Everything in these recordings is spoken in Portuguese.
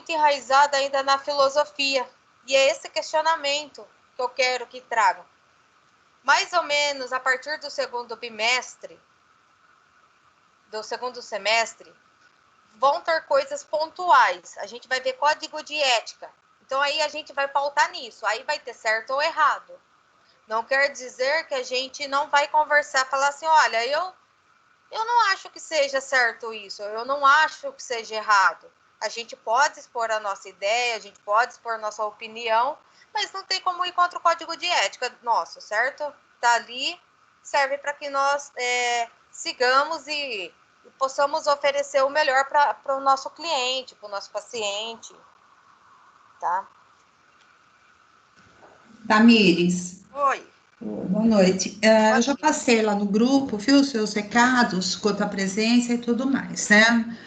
enraizada ainda na filosofia. E é esse questionamento que eu quero que tragam. Mais ou menos a partir do segundo semestre, vão ter coisas pontuais. A gente vai ver código de ética. Então aí a gente vai pautar nisso. Aí vai ter certo ou errado. Não quer dizer que a gente não vai conversar, falar assim, olha, eu não acho que seja certo isso, eu não acho que seja errado. A gente pode expor a nossa ideia, a gente pode expor a nossa opinião, mas não tem como ir contra o código de ética nosso, certo? Tá ali, serve para que nós sigamos e possamos oferecer o melhor para o nosso cliente, para o nosso paciente, tá? Tamires, Oi. boa noite. Eu já passei lá no grupo, viu, os seus recados, quanto à presença e tudo mais, né?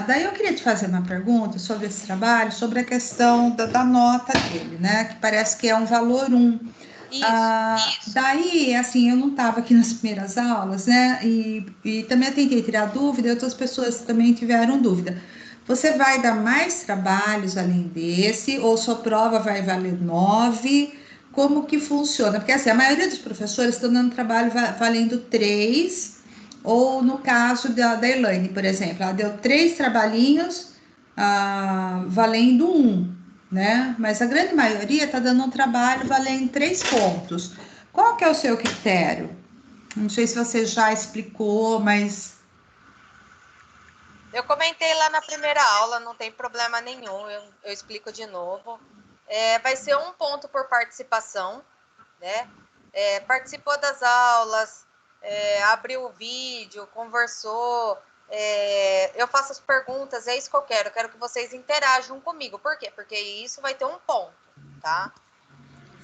Daí eu queria te fazer uma pergunta sobre esse trabalho, sobre a questão da nota dele, né? Que parece que é um valor 1. Isso. Daí, assim, eu não estava aqui nas primeiras aulas, né? E também eu tentei tirar dúvida, e outras pessoas também tiveram dúvida. Você vai dar mais trabalhos além desse, ou sua prova vai valer 9? Como que funciona? Porque assim, a maioria dos professores estão dando trabalho valendo 3, ou no caso da Elaine, por exemplo, ela deu 3 trabalhinhos valendo 1, né? Mas a grande maioria está dando um trabalho valendo 3 pontos. Qual que é o seu critério? Não sei se você já explicou, mas... Eu comentei lá na primeira aula, não tem problema nenhum, eu explico de novo. Vai ser 1 ponto por participação, né? Participou das aulas, abriu o vídeo, conversou, eu faço as perguntas, é isso que eu quero que vocês interajam comigo. Por quê? Porque isso vai ter 1 ponto, tá?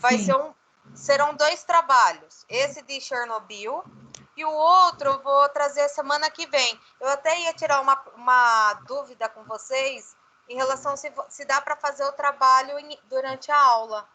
Sim. Serão 2 trabalhos, esse de Chernobyl e o outro eu vou trazer semana que vem. Eu até ia tirar uma dúvida com vocês em relação se dá para fazer o trabalho durante a aula.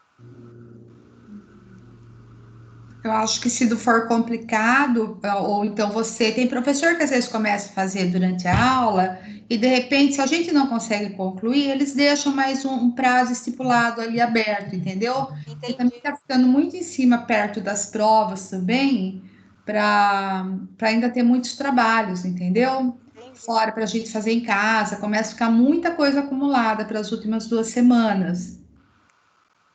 Eu acho que se for complicado, ou então você tem professor que às vezes começa a fazer durante a aula, e de repente, se a gente não consegue concluir, eles deixam mais um prazo estipulado ali aberto, entendeu? E também Entendi. está ficando muito em cima, perto das provas também, para ainda ter muitos trabalhos, entendeu? Entendi. Fora para a gente fazer em casa, começa a ficar muita coisa acumulada para as últimas 2 semanas.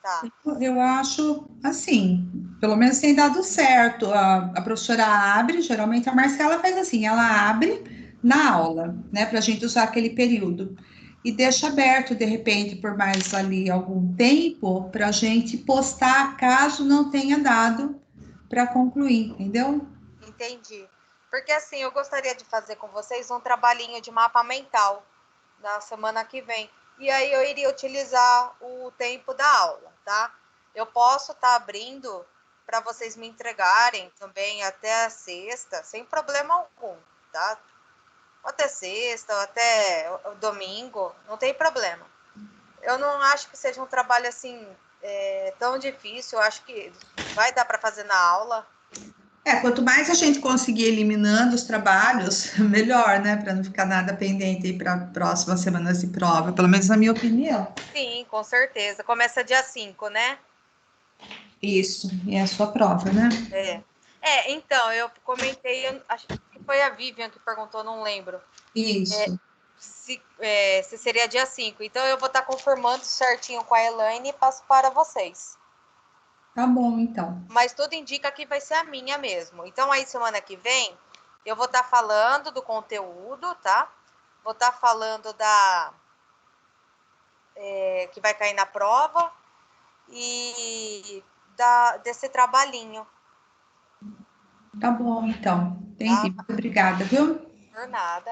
Tá. Eu acho assim, pelo menos tem dado certo. A professora abre, geralmente a Marcela faz assim, ela abre na aula, né, para a gente usar aquele período e deixa aberto de repente por mais ali algum tempo para a gente postar caso não tenha dado para concluir, entendeu? Entendi. Porque assim, eu gostaria de fazer com vocês um trabalhinho de mapa mental na semana que vem. E aí eu iria utilizar o tempo da aula, tá? Eu posso estar abrindo para vocês me entregarem também até a sexta, sem problema algum, tá? Até sexta, ou até o domingo, não tem problema. Eu não acho que seja um trabalho assim tão difícil, eu acho que vai dar para fazer na aula. Quanto mais a gente conseguir eliminando os trabalhos, melhor, né? Para não ficar nada pendente para próximas semanas de prova, pelo menos na minha opinião. Sim, com certeza. Começa dia 5, né? Isso, e é a sua prova, né? Então, eu comentei, acho que foi a Vivian que perguntou, não lembro, Isso. se seria dia 5. Então, eu vou estar confirmando certinho com a Elaine e passo para vocês. Tá bom, então. Mas tudo indica que vai ser a minha mesmo. Então, aí, semana que vem, eu vou estar falando do conteúdo, tá? Vou estar falando que vai cair na prova e desse trabalhinho, Tá bom, então. Entendi. tá? Muito obrigada, viu? Por nada.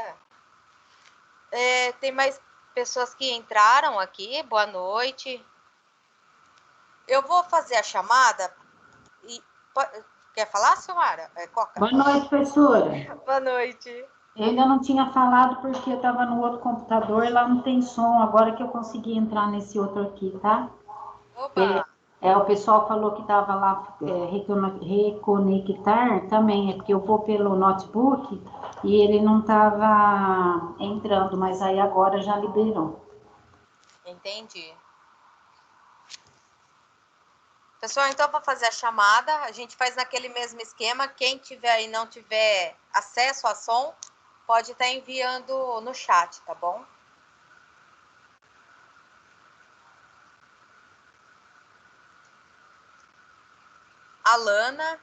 Tem mais pessoas que entraram aqui. Boa noite. Eu vou fazer a chamada e quer falar, Silmara? Coca. Boa noite, professora. Boa noite. Eu ainda não tinha falado porque eu estava no outro computador e lá não tem som, agora que eu consegui entrar nesse outro aqui, tá? Oba. O pessoal falou que estava lá reconectar também, é porque eu vou pelo notebook e ele não estava entrando, mas aí agora já liberou. Entendi. Pessoal, então eu vou fazer a chamada. A gente faz naquele mesmo esquema. Quem tiver e não tiver acesso a som, pode estar enviando no chat, tá bom? Alana.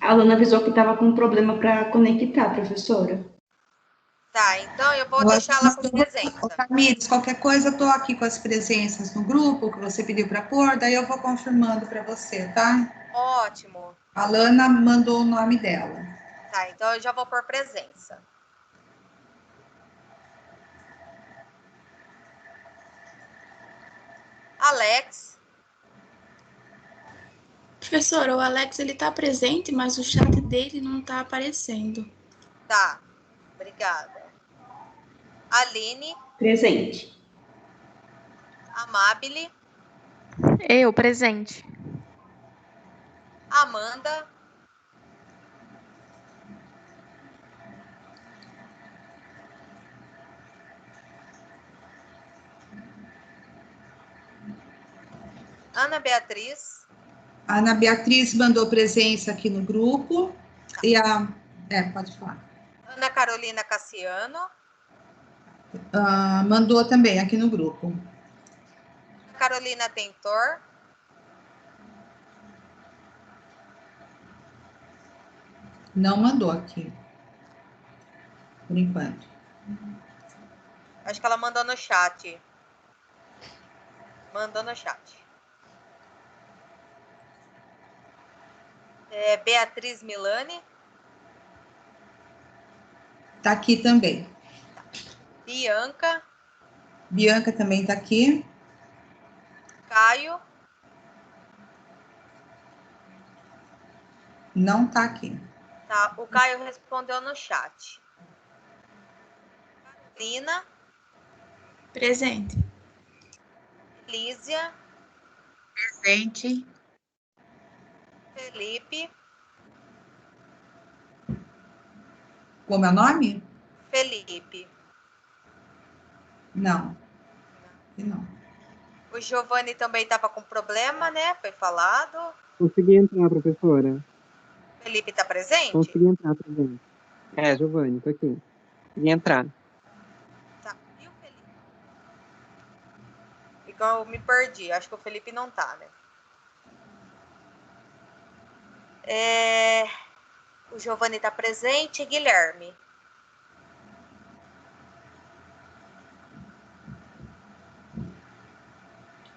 A Alana avisou que estava com um problema para conectar, professora. Tá, então eu vou deixar ela com presença. Tamires, qualquer coisa, eu estou aqui com as presenças no grupo que você pediu para pôr, daí eu vou confirmando para você, tá? Ótimo. A Lana mandou o nome dela. Tá, então eu já vou pôr presença. Alex. Professora, o Alex ele tá presente, mas o chat dele não tá aparecendo. Tá, obrigada. Aline. Presente. Amabile. Eu, presente. Amanda. Ana Beatriz. A Ana Beatriz mandou presença aqui no grupo. E a... pode falar. Ana Carolina Cassiano. Mandou também aqui no grupo. Carolina Tentor. Não mandou aqui. Por enquanto. Acho que ela mandou no chat. Mandou no chat. Beatriz Milani. Tá aqui também. Bianca. Bianca também tá aqui. Caio. Não tá aqui. Tá, o Caio respondeu no chat. Carolina. Presente. Lísia. Presente. Felipe. Como é o nome? Felipe. Não. Não. O Giovanni também estava com problema, né? Foi falado. Consegui entrar, professora. Felipe está presente? Consegui entrar, presente. Giovanni, tô aqui. Consegui entrar. Tá. E o Felipe? Então eu me perdi. Acho que o Felipe não tá, né? O Giovanni está presente. Guilherme.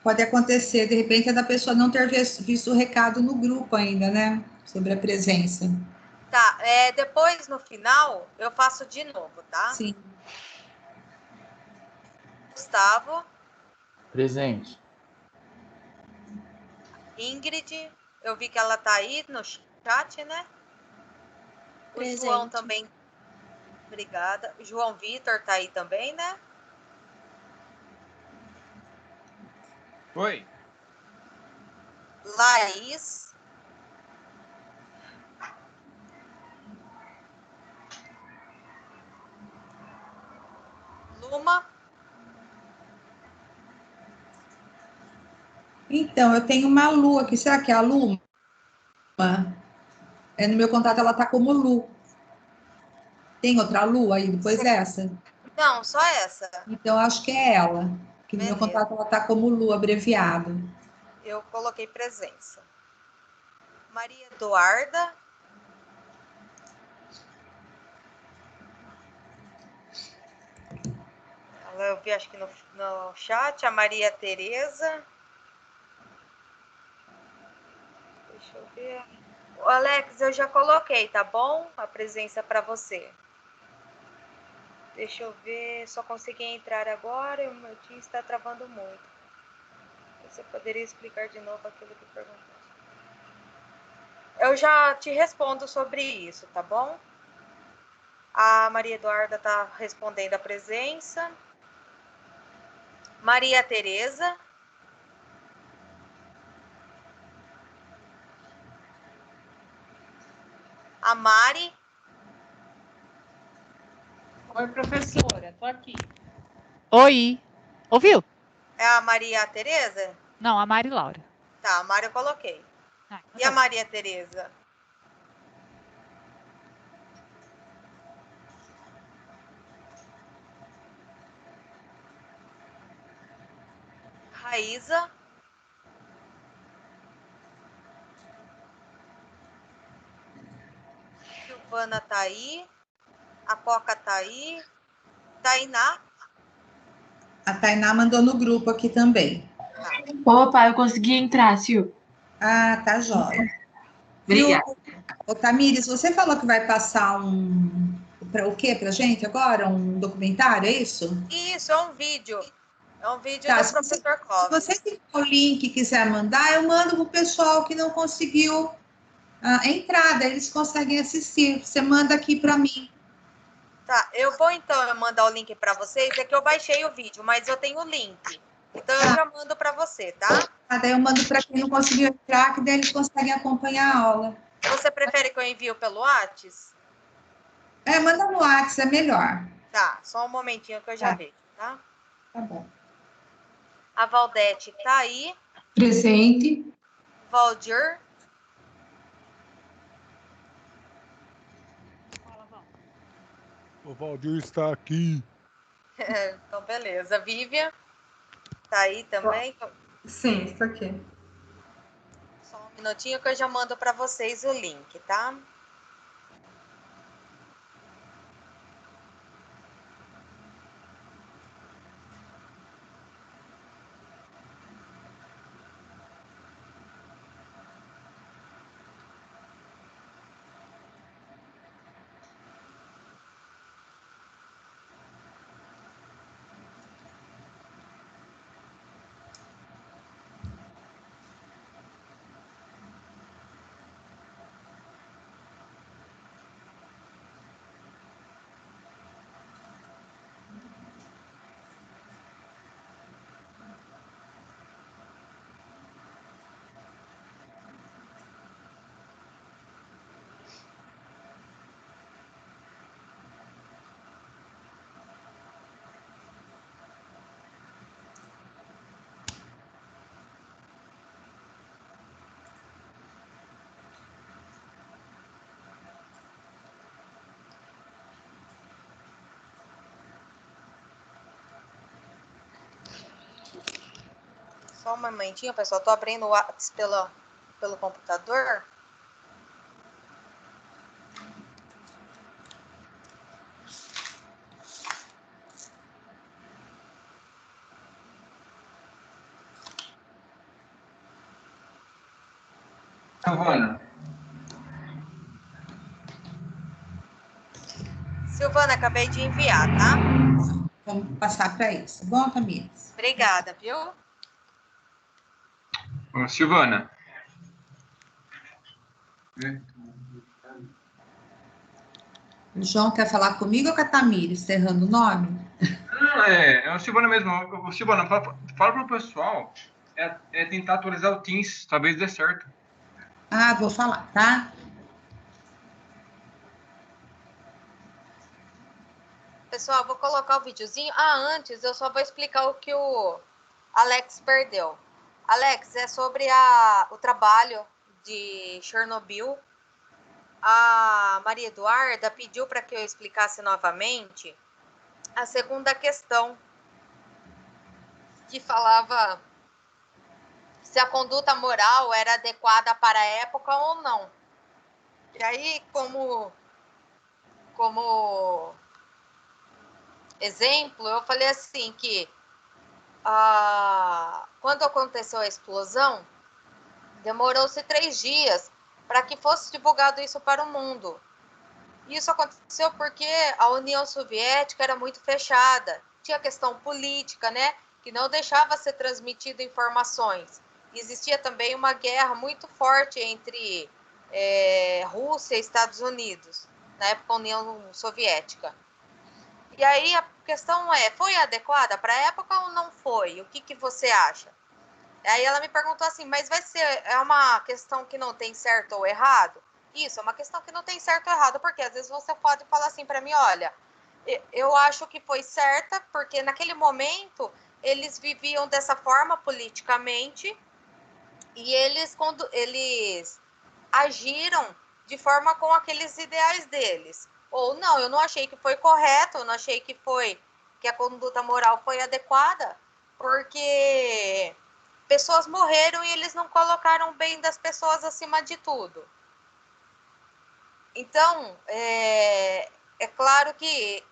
Pode acontecer, de repente, é da pessoa não ter visto o recado no grupo ainda, né? Sobre a presença. Tá, depois, no final, eu faço de novo, tá? Sim. Gustavo. Presente. Ingrid, eu vi que ela tá aí no chat, né? Presente. O João também. Obrigada. O João Vitor tá aí também, né? Oi. Laís. Luma. Então, eu tenho uma Lu aqui. Será que é a Luma? No meu contato, ela tá como Lu. Tem outra Lu aí depois dessa? Não, só essa. Então, acho que é ela. Que no meu Beleza. contato, ela tá como Lu, abreviado. Eu coloquei presença. Maria Eduarda. Eu vi, acho que no chat. A Maria Tereza. Deixa eu ver. O Alex, eu já coloquei, tá bom? A presença para você. Deixa eu ver. Só consegui entrar agora e o meu Teams está travando muito. Você poderia explicar de novo aquilo que perguntou? Eu já te respondo sobre isso, tá bom? A Maria Eduarda está respondendo a presença. Maria Tereza. A Mari. Oi, professora, tô aqui. Oi. Ouviu? É a Maria Tereza? Não, a Mari Laura. Tá, a Mari eu coloquei. Ah, então E a tá. Maria Tereza? Raíza? Silvana tá aí. A Coca tá aí. Tainá? A Tainá mandou no grupo aqui também. Opa, eu consegui entrar, Sil. Ah, tá jóia. Obrigada. Ô, Tamires, você falou que vai passar para o quê pra gente agora? Um documentário, é isso? Isso, é um vídeo. É um vídeo Tá, do professor se Clóvis. você tiver o link e quiser mandar, eu mando pro pessoal que não conseguiu a entrada, eles conseguem assistir. Você manda aqui para mim. Tá, eu vou então mandar o link para vocês. É que eu baixei o vídeo, mas eu tenho o link. Então eu já mando para você, tá? Daí eu mando para quem não conseguiu entrar, que daí eles conseguem acompanhar a aula. Você prefere que eu envie pelo Whats? Manda no WhatsApp, é melhor. Tá, só um momentinho que eu já vejo, tá? Tá bom. A Valdete tá aí. Presente. Valdir. O Valdir está aqui. Então, beleza. Vivian tá aí também. Sim, estou aqui. Só um minutinho que eu já mando para vocês o link, tá? Só um momentinho, pessoal. Tô abrindo o WhatsApp pelo computador. Silvana. Silvana, acabei de enviar, tá? Vamos passar para isso. Bom, Tamires? Obrigada, viu? Ô, Silvana. O João quer falar comigo ou com a Tamires, errando o nome? Não, é o Silvana mesmo. Ô, Silvana, fala pro pessoal tentar atualizar o Teams. Talvez dê certo. Ah, vou falar, tá? Pessoal, vou colocar o videozinho. Antes eu só vou explicar o que o Alex perdeu. Alex, é sobre o trabalho de Chernobyl. A Maria Eduarda pediu para que eu explicasse novamente a segunda questão, que falava se a conduta moral era adequada para a época ou não. E aí, como exemplo, eu falei assim que quando aconteceu a explosão, demorou-se 3 dias para que fosse divulgado isso para o mundo. Isso aconteceu porque a União Soviética era muito fechada. Tinha questão política, né? Que não deixava ser transmitido informações. Existia também uma guerra muito forte entre Rússia e Estados Unidos, na época União Soviética. E aí a questão foi adequada para a época ou não foi? O que você acha? Aí ela me perguntou assim, mas é uma questão que não tem certo ou errado? Isso, é uma questão que não tem certo ou errado, porque às vezes você pode falar assim para mim, olha, Eu acho que foi certa, porque naquele momento eles viviam dessa forma politicamente e quando eles agiram de forma com aqueles ideais deles. Ou não, eu não achei que foi correto, eu não achei que a conduta moral foi adequada, porque pessoas morreram e eles não colocaram o bem das pessoas acima de tudo. Então, é claro que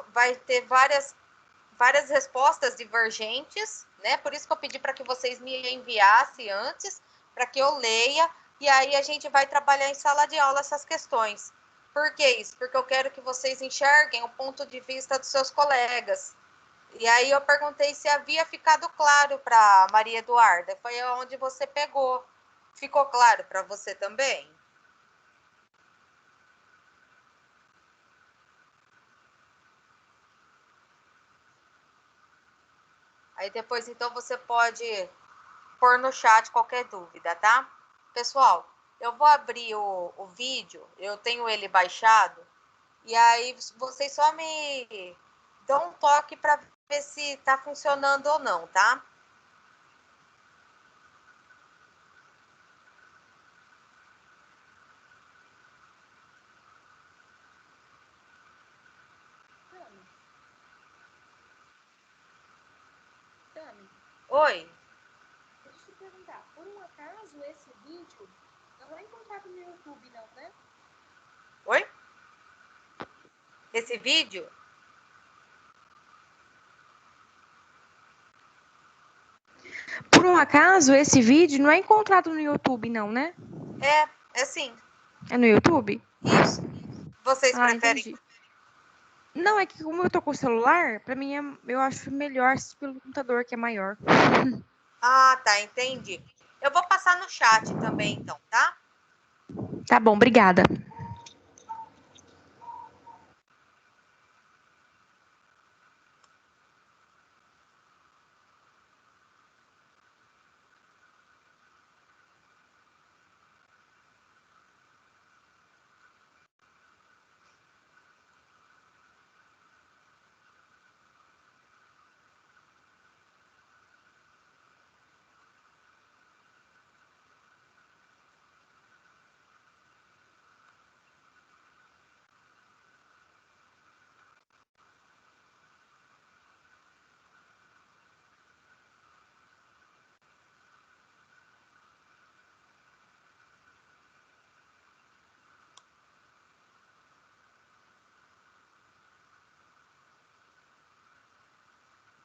vai ter várias respostas divergentes, né? Por isso que eu pedi para que vocês me enviassem antes, para que eu leia, e aí a gente vai trabalhar em sala de aula essas questões. Por que isso? Porque eu quero que vocês enxerguem o ponto de vista dos seus colegas. E aí eu perguntei se havia ficado claro para Maria Eduarda. Foi onde você pegou. Ficou claro para você também? Aí depois, então, você pode pôr no chat qualquer dúvida, tá? Pessoal, eu vou abrir o vídeo, eu tenho ele baixado, e aí vocês só me dão um toque para ver se tá funcionando ou não, tá? Oi? Deixa eu te perguntar, por um acaso esse vídeo não é encontrado no YouTube, não, né? Oi? Esse vídeo? Por um acaso, esse vídeo não é encontrado no YouTube, não, né? É sim. É no YouTube? Isso. Vocês preferem? Entendi. Não, é que como eu tô com o celular, pra mim eu acho melhor pelo computador, que é maior. Ah, tá, entendi. Eu vou passar no chat também, então, tá? Tá bom, obrigada.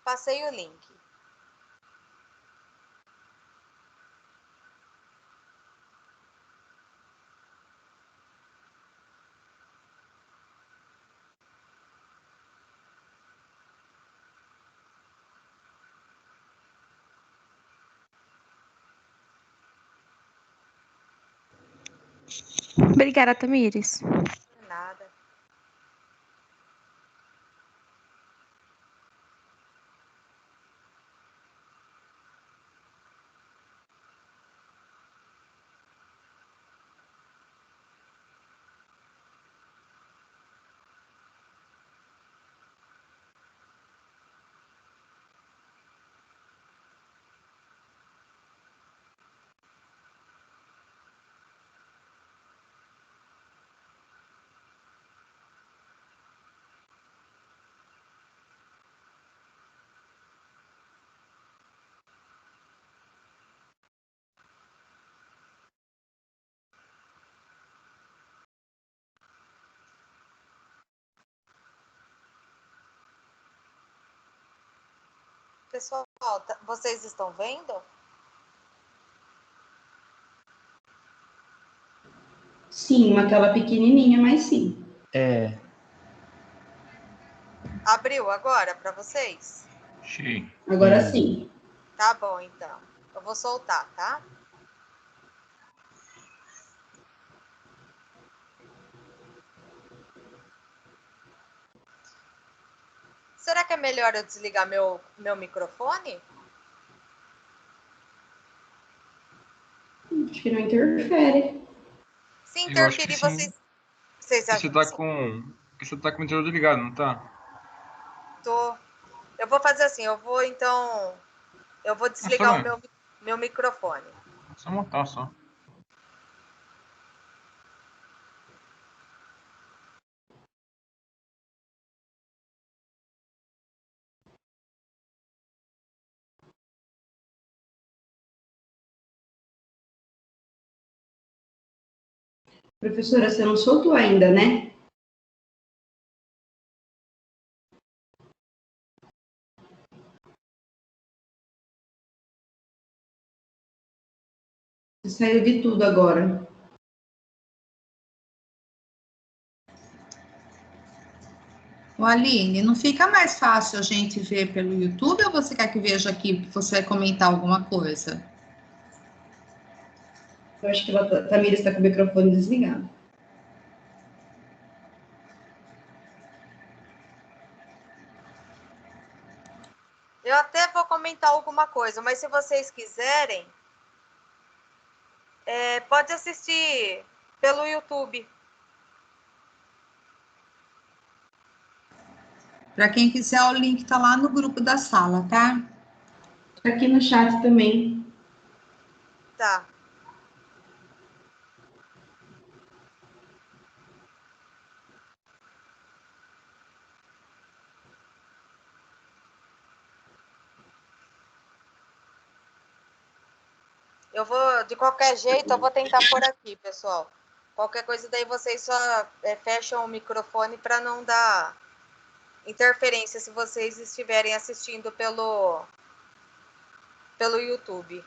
Passei o link. Obrigada, Tamires. De nada. Pessoal, vocês estão vendo? Sim, uma tela pequenininha, mas sim. É. Abriu agora para vocês? Sim. Agora sim. Tá bom, então. Eu vou soltar, tá? Será que é melhor eu desligar meu microfone? Acho que não interfere. Se Eu acho que interferir, sim. vocês Se você acham tá que sim? com Porque você tá com o ventilador ligado, não tá? Tô. Eu vou fazer assim, eu vou desligar o meu microfone. Só montar, só. Professora, você não soltou ainda, né? Você saiu de tudo agora. Ô, Aline, não fica mais fácil a gente ver pelo YouTube ou você quer que veja aqui que você vai comentar alguma coisa? Eu acho que a Tamira está com o microfone desligado. Eu até vou comentar alguma coisa, mas se vocês quiserem, pode assistir pelo YouTube. Para quem quiser, o link está lá no grupo da sala, tá? Tá aqui no chat também. Tá. De qualquer jeito, eu vou tentar por aqui, pessoal. Qualquer coisa daí vocês só fecham o microfone para não dar interferência se vocês estiverem assistindo pelo YouTube.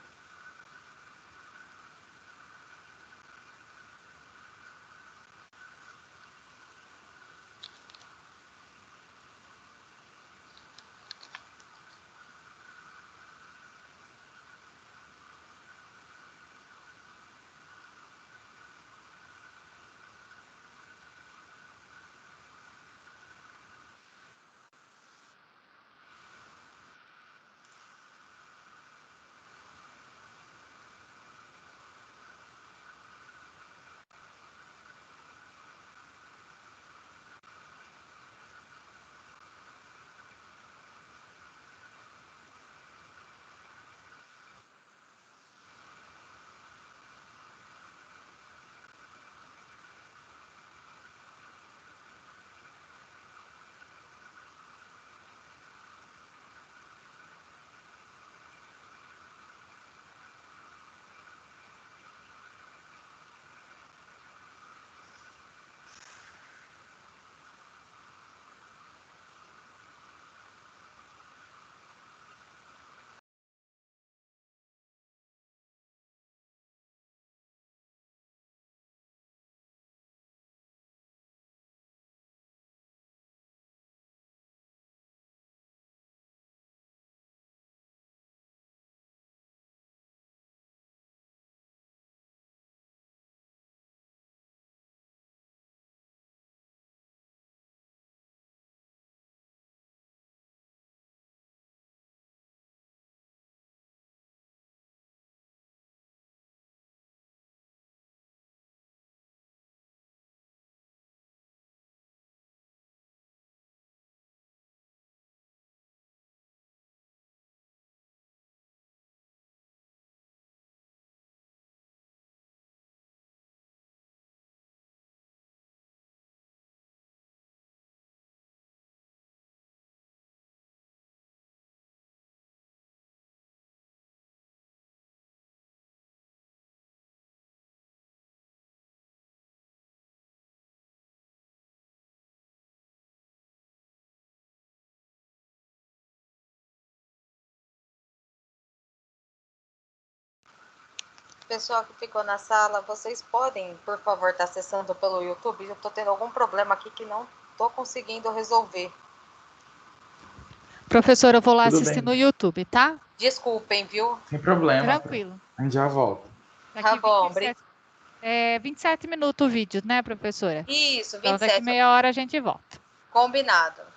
Pessoal que ficou na sala, vocês podem, por favor, estar acessando pelo YouTube? Eu estou tendo algum problema aqui que não estou conseguindo resolver. Professora, eu vou lá Tudo assistir bem. no YouTube, tá? Desculpem, viu? Sem problema. Tranquilo. A gente já volta. Tá bom, 27 minutos o vídeo, né, professora? Isso, 27. Então, daqui meia hora a gente volta. Combinado.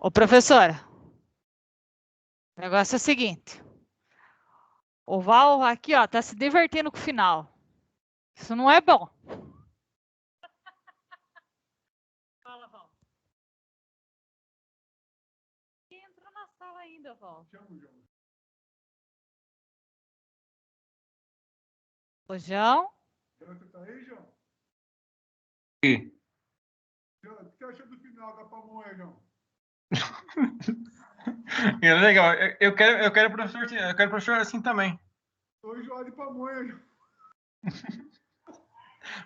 Ô, professora, o negócio é o seguinte. O Val aqui, ó, tá se divertindo com o final. Isso não é bom. Fala, Val. Quem entrou na sala ainda, Val? O João? Você tá aí, João? E- O que você achou do final da pamonha, João? É legal. Eu quero professor assim também. Tô enjoado de pamonha, João.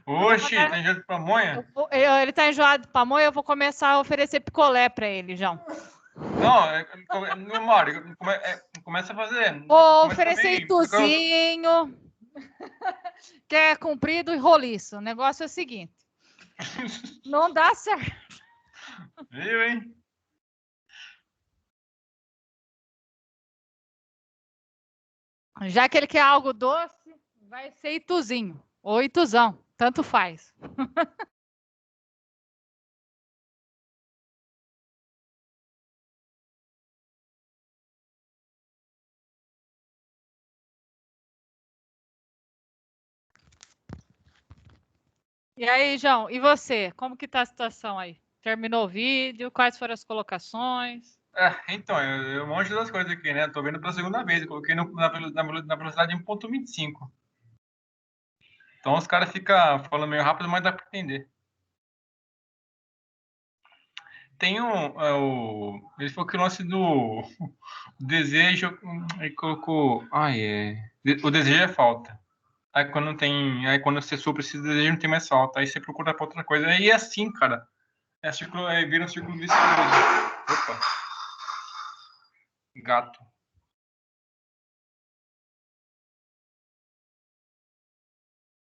Oxi, tem jeito de pamonha? Ele tá enjoado de pamonha, eu vou começar a oferecer picolé para ele, João. Não, Mário, começa a fazer. Vou Começa oferecer também, porque ituzinho, que é comprido e roliço. O negócio é o seguinte. Não dá certo. Viu, hein? Já que ele quer algo doce, vai ser ituzinho ou ituzão, tanto faz. E aí, João, e você? Como que tá a situação aí? Terminou o vídeo? Quais foram as colocações? Então, eu manjo das coisas aqui, né? Tô vendo pela segunda vez. Eu coloquei na velocidade 1.25. Então os caras ficam falando meio rápido, mas dá pra entender. Tem ele falou que o lance do desejo, ele colocou, o desejo é falta. Aí quando você supra esse desejo não tem mais falta. Aí você procura pra outra coisa. Aí é assim, cara. Aí vira um círculo vicioso. Opa. Gato.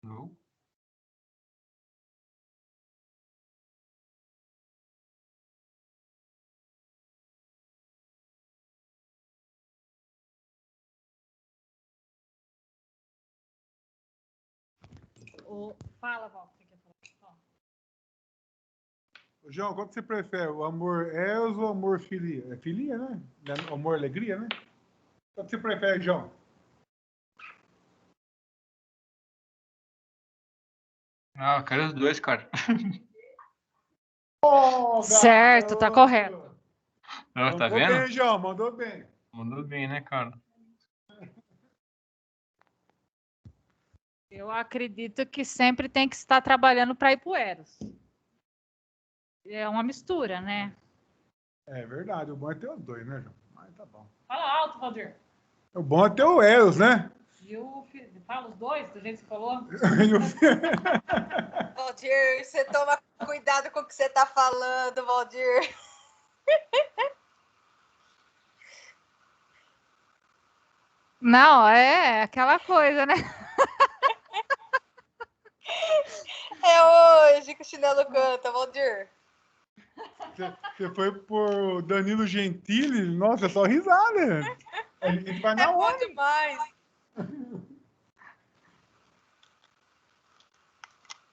Não. Fala, Val, o que você quer falar? João, qual que você prefere? O amor eros ou o amor filia? É filia, né? Amor alegria, né? Qual que você prefere, João? Eu quero os dois, cara. Certo, tá correto. Tá Mandou vendo? bem, João, mandou bem. Mandou bem, né, cara? Eu acredito que sempre tem que estar trabalhando para ir pro Eros. É uma mistura, né? É verdade, o bom é ter os dois, né, João? Mas tá bom. Fala alto, Valdir. O bom é ter o eros, né? Fala os dois, do jeito que você falou. Valdir, você toma cuidado com o que você tá falando, Valdir. Não, é aquela coisa, né? É hoje que o chinelo canta, Valdir. Você foi por Danilo Gentili? Nossa, é só risada. A gente vai na É bom hora. demais.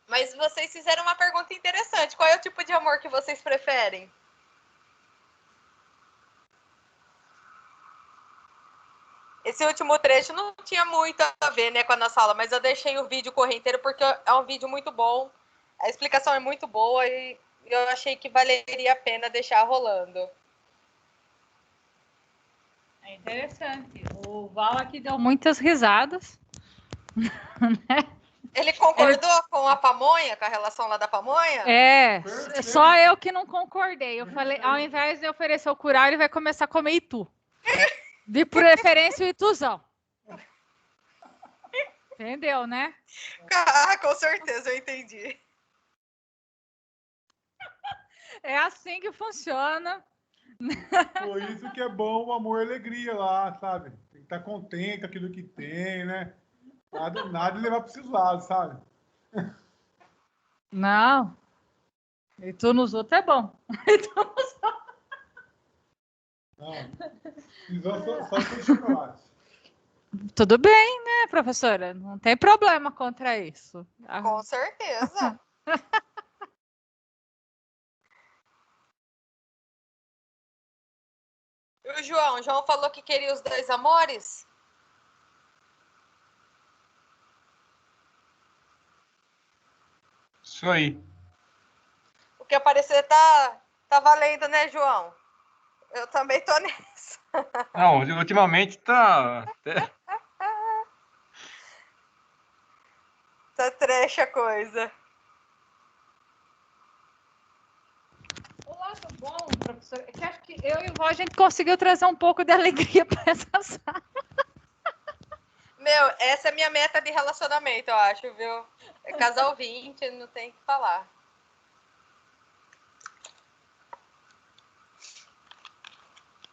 Mas vocês fizeram uma pergunta interessante. Qual é o tipo de amor que vocês preferem? Esse último trecho não tinha muito a ver, né, com a nossa aula, mas eu deixei o vídeo correr inteiro porque é um vídeo muito bom. A explicação é muito boa e eu achei que valeria a pena deixar rolando. É interessante. O Val aqui deu muitas risadas. Ele concordou com a pamonha, com a relação lá da pamonha? É, só eu que não concordei. Eu falei, ao invés de oferecer o curau, ele vai começar a comer itu. De preferência o ituzão. Entendeu, né? Ah, com certeza, eu entendi. É assim que funciona. Por isso que é bom o amor e alegria lá, sabe? Tem que estar contente com aquilo que tem, né? Nada de levar para esses lados, sabe? Não. Itu nos outros é bom. Não, só com chocolate. Tudo bem, né, professora? Não tem problema contra isso. Com certeza. E o João falou que queria os dois amores? Isso aí. O que aparecer tá valendo, né, João? Eu também tô nessa. Não, ultimamente tá. Tá trash a coisa. Olá, tudo bom, professor? É que acho que eu e o Vó, a gente conseguiu trazer um pouco de alegria para essa sala. Meu, essa é a minha meta de relacionamento, eu acho, viu? É casal 20, não tem o que falar.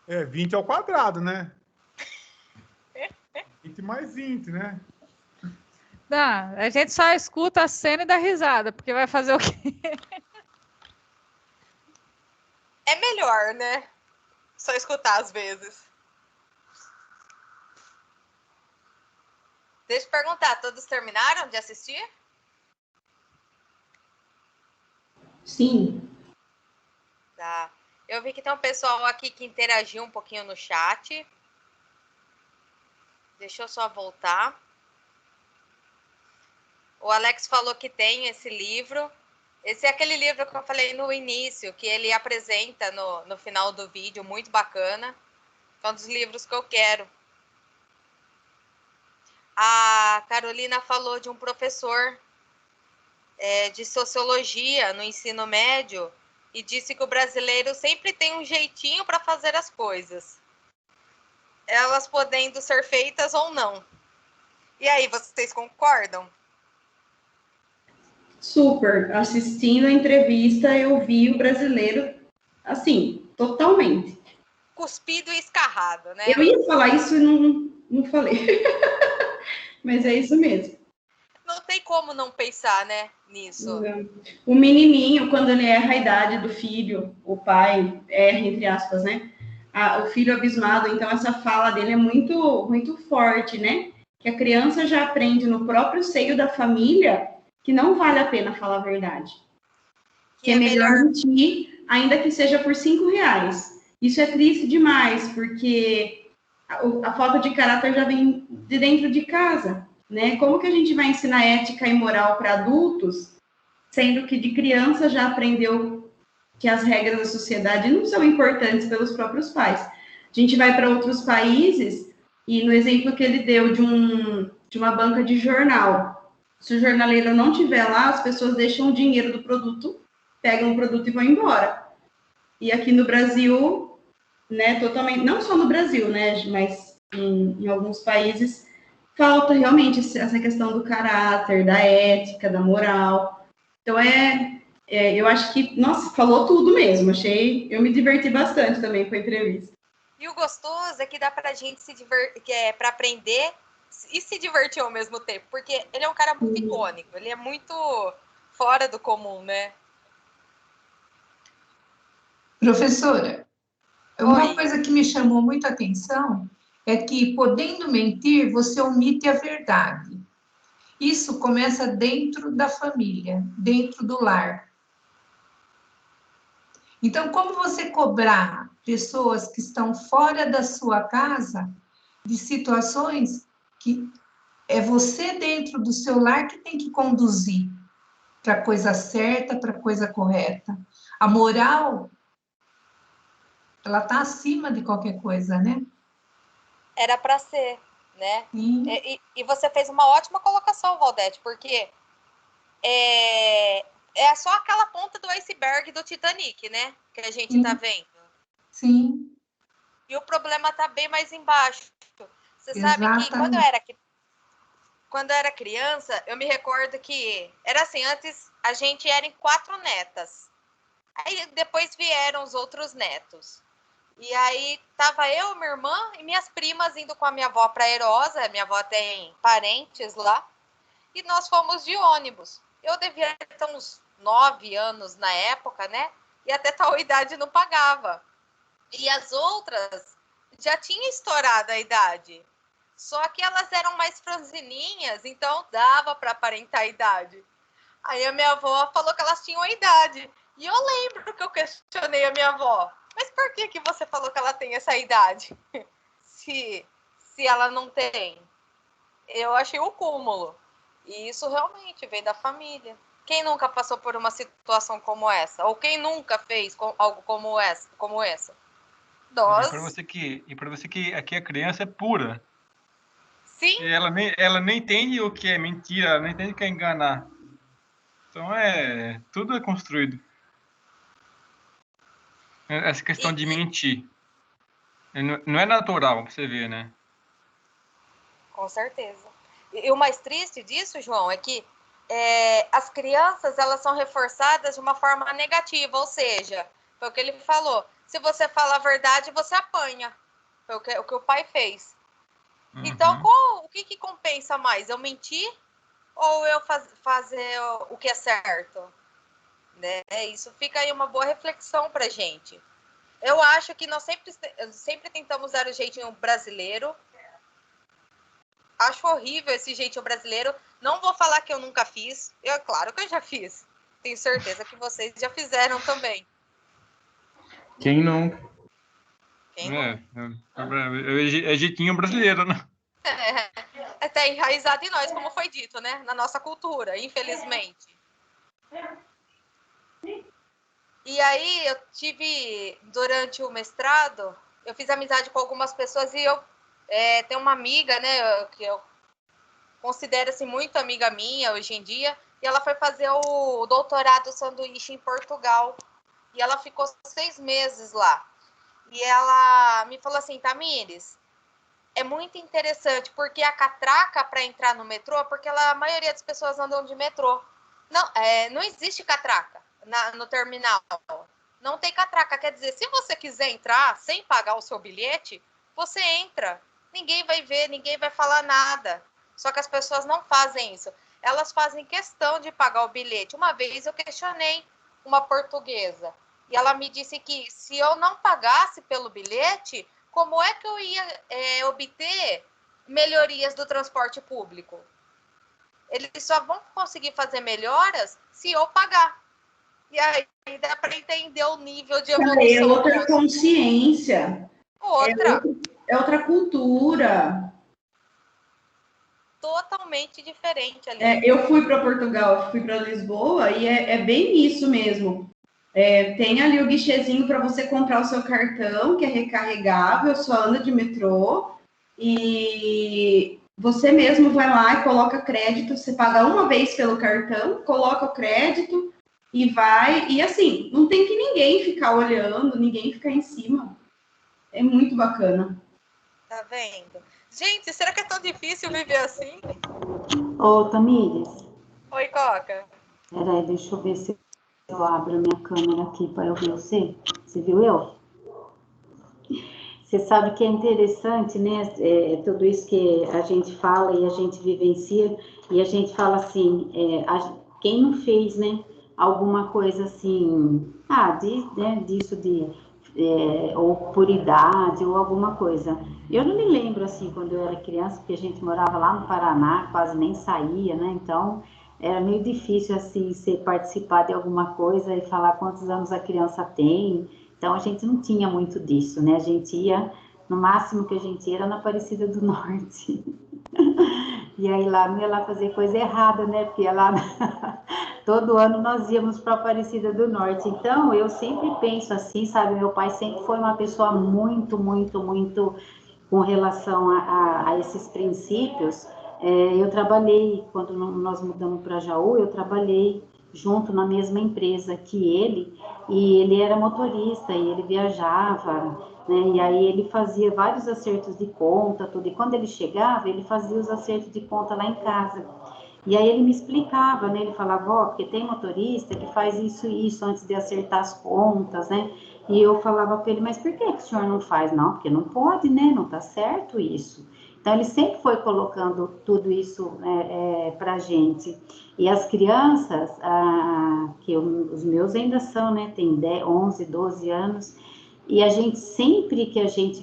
É 20 ao quadrado, né? 20 mais 20, né? Não, a gente só escuta a cena e dá risada, porque vai fazer o quê? É melhor, né? Só escutar às vezes. Deixa eu perguntar, todos terminaram de assistir? Sim. Tá. Eu vi que tem um pessoal aqui que interagiu um pouquinho no chat. Deixa eu só voltar. O Alex falou que tem esse livro. Esse é aquele livro que eu falei no início, que ele apresenta no final do vídeo, muito bacana. É um dos livros que eu quero. A Carolina falou de um professor de sociologia no ensino médio e disse que o brasileiro sempre tem um jeitinho para fazer as coisas, elas podendo ser feitas ou não. E aí, vocês concordam? Super. Assistindo a entrevista, eu vi o brasileiro, assim, totalmente. Cuspido e escarrado, né? Eu ia falar isso e não falei. Mas é isso mesmo. Não tem como não pensar, né, nisso. O menininho, quando ele erra a idade do filho, o pai erra, entre aspas, né? O filho abismado, então essa fala dele é muito, muito forte, né? Que a criança já aprende no próprio seio da família que não vale a pena falar a verdade. Que é melhor mentir, ainda que seja por R$5. Isso é triste demais, porque a falta de caráter já vem de dentro de casa, né? Como que a gente vai ensinar ética e moral para adultos, sendo que de criança já aprendeu que as regras da sociedade não são importantes pelos próprios pais? A gente vai para outros países, e no exemplo que ele deu de uma banca de jornal, se o jornaleiro não estiver lá, as pessoas deixam o dinheiro do produto, pegam o produto e vão embora. E aqui no Brasil, né, totalmente, não só no Brasil, né, mas em alguns países, falta realmente essa questão do caráter, da ética, da moral. Então, eu acho que, nossa, falou tudo mesmo. Eu me diverti bastante também com a entrevista. E o gostoso é que dá pra gente se divertir, pra aprender e se divertir ao mesmo tempo, porque ele é um cara muito icônico, ele é muito fora do comum, né? Professora, uma coisa que me chamou muita atenção é que, podendo mentir, você omite a verdade. Isso começa dentro da família, dentro do lar. Então, como você cobrar pessoas que estão fora da sua casa de situações que é você dentro do seu lar que tem que conduzir para a coisa certa, para a coisa correta. A moral, ela está acima de qualquer coisa, né? Era para ser, né? E você fez uma ótima colocação, Valdete, porque é só aquela ponta do iceberg do Titanic, né? Que a gente tá vendo. Sim. E o problema tá bem mais embaixo. Você sabe que quando eu era criança, eu me recordo que era assim, antes a gente era em 4 netas. Aí depois vieram os outros netos. E aí tava eu, minha irmã e minhas primas indo com a minha avó para Erosa. Minha avó tem parentes lá. E nós fomos de ônibus. Eu devia ter uns 9 anos na época, né? E até tal idade não pagava. E as outras já tinha estourado a idade. Só que elas eram mais franzininhas, então dava para aparentar a idade. Aí a minha avó falou que elas tinham a idade. E eu lembro que eu questionei a minha avó. Mas por que você falou que ela tem essa idade? Se ela não tem. Eu achei o cúmulo. E isso realmente veio da família. Quem nunca passou por uma situação como essa? Ou quem nunca fez algo como essa? Nós... E para você que aqui a criança é pura. Sim. E ela nem entende o que é mentira, ela nem entende o que é enganar. Então tudo é construído. Essa questão de mentir. Não é natural, pra você ver, né? Com certeza. E o mais triste disso, João, é que as crianças, elas são reforçadas de uma forma negativa, ou seja, foi o que ele falou, se você fala a verdade, você apanha. Foi o que o pai fez. Então, o que compensa mais? Eu mentir ou eu fazer o que é certo? Né? Isso fica aí uma boa reflexão pra gente. Eu acho que nós sempre tentamos dar o jeitinho brasileiro. Acho horrível esse jeitinho brasileiro. Não vou falar que eu nunca fiz. Claro que eu já fiz. Tenho certeza que vocês já fizeram também. Quem não? É jeitinho brasileiro, né? É até enraizado em nós, como foi dito, né? Na nossa cultura, infelizmente. E aí, eu tive, durante o mestrado, eu fiz amizade com algumas pessoas e eu tenho uma amiga, né, que eu considero assim, muito amiga minha hoje em dia, e ela foi fazer o doutorado sanduíche em Portugal. E ela ficou 6 meses lá. E ela me falou assim, Tamires, é muito interessante, porque a catraca para entrar no metrô, porque a maioria das pessoas andam de metrô. Não existe catraca no terminal. Não tem catraca. Quer dizer, se você quiser entrar sem pagar o seu bilhete, você entra. Ninguém vai ver, ninguém vai falar nada. Só que as pessoas não fazem isso. Elas fazem questão de pagar o bilhete. Uma vez eu questionei uma portuguesa. E ela me disse que se eu não pagasse pelo bilhete, como é que eu ia obter melhorias do transporte público? Eles só vão conseguir fazer melhoras se eu pagar. E aí dá para entender o nível de evolução. É outra consciência. É outra cultura. Totalmente diferente ali. Eu fui para Portugal, fui para Lisboa e é bem isso mesmo. Tem ali o guichezinho para você comprar o seu cartão, que é recarregável, só anda de metrô, e você mesmo vai lá e coloca crédito, você paga uma vez pelo cartão, coloca o crédito e vai, e assim, não tem que ninguém ficar olhando, ninguém ficar em cima. É muito bacana. Tá vendo? Gente, será que é tão difícil viver assim? Ô, Tamires. Oi, Coca. Peraí, deixa eu ver se eu abro a minha câmera aqui para eu ver você. Você viu eu? Você sabe que é interessante, né? Tudo isso que a gente fala e a gente vivencia, e a gente fala assim, quem não fez, né? Alguma coisa assim, disso ou por idade, ou alguma coisa. Eu não me lembro, assim, quando eu era criança, porque a gente morava lá no Paraná, quase nem saía, né? Então, era meio difícil, assim, participar de alguma coisa e falar quantos anos a criança tem. Então, a gente não tinha muito disso, né? A gente ia, no máximo que a gente ia era na Aparecida do Norte. E aí lá não ia lá fazer coisa errada, né? Porque lá todo ano nós íamos para Aparecida do Norte. Então, eu sempre penso assim, sabe? Meu pai sempre foi uma pessoa muito, muito, muito com relação a esses princípios. Eu trabalhei, quando nós mudamos para Jaú, eu trabalhei junto na mesma empresa que ele, e ele era motorista, e ele viajava, né, e aí ele fazia vários acertos de conta, tudo, e quando ele chegava, ele fazia os acertos de conta lá em casa, e aí ele me explicava, né, ele falava, porque tem motorista que faz isso e isso antes de acertar as contas, né, e eu falava para ele, mas por que o senhor não faz? Não, porque não pode, né, não tá certo isso. Então, ele sempre foi colocando tudo isso para a gente. E as crianças, os meus ainda são, né, tem 11, 12 anos, e a gente sempre que a gente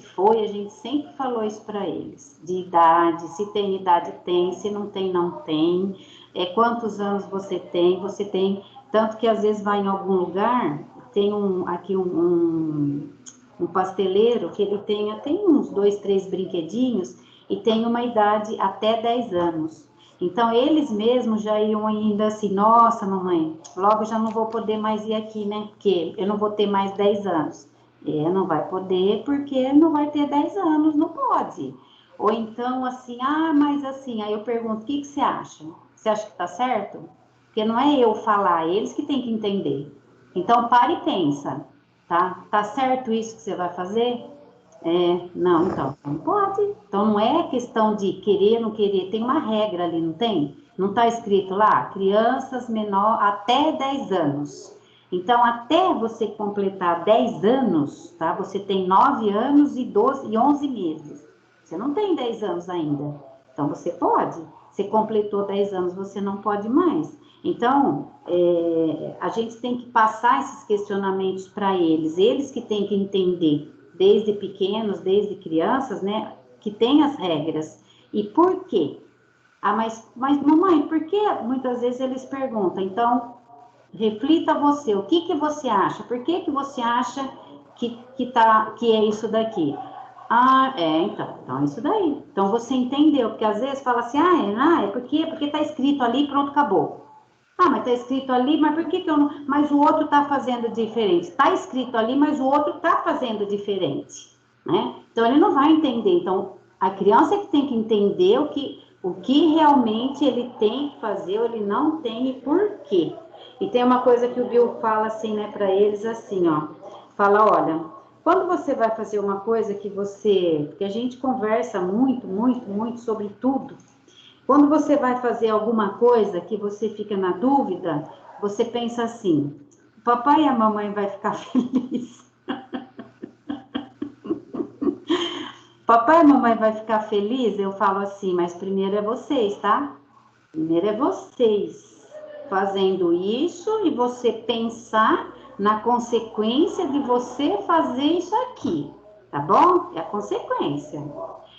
sempre falou isso para eles, de idade, se tem idade tem, se não tem, não tem, quantos anos você tem, tanto que às vezes vai em algum lugar, tem aqui um pasteleiro que ele tem uns 2, 3 brinquedinhos e tem uma idade até 10 anos. Então, eles mesmos já iam ainda assim, nossa, mamãe, logo já não vou poder mais ir aqui, né? Porque eu não vou ter mais 10 anos. Não vai poder porque não vai ter 10 anos, não pode. Ou então, assim, mas assim, aí eu pergunto, o que você acha? Você acha que tá certo? Porque não é eu falar, é eles que têm que entender. Então, para e pensa, tá? Tá certo isso que você vai fazer? Não, então, não pode. Então, não é questão de querer, não querer, tem uma regra ali, não tem? Não está escrito lá, crianças menor até 10 anos. Então, até você completar 10 anos, tá? Você tem 9 anos e 11 meses. Você não tem 10 anos ainda. Então, você pode. Você completou 10 anos, você não pode mais. Então, a gente tem que passar esses questionamentos para eles que têm que entender, desde pequenos, desde crianças, né, que tem as regras. E por quê? Mas mamãe, por que muitas vezes eles perguntam? Então, reflita você, o que você acha? Por que você acha que é isso daqui? Então é isso daí. Então você entendeu, porque às vezes fala assim, porque tá escrito ali, pronto, acabou. Mas tá escrito ali, mas por que eu não... Mas o outro tá fazendo diferente. Tá escrito ali, mas o outro tá fazendo diferente, né? Então ele não vai entender. Então a criança é que tem que entender o que realmente ele tem que fazer, ou ele não tem e por quê. E tem uma coisa que o Bill fala assim, né, para eles assim, ó. Fala, olha, quando você vai fazer uma coisa porque a gente conversa muito, muito, muito sobre tudo. Quando você vai fazer alguma coisa que você fica na dúvida, você pensa assim, o papai e a mamãe vai ficar felizes. Papai e a mamãe vai ficar felizes? Eu falo assim, mas primeiro é vocês, tá? Primeiro é vocês fazendo isso e você pensar na consequência de você fazer isso aqui, tá bom? É a consequência.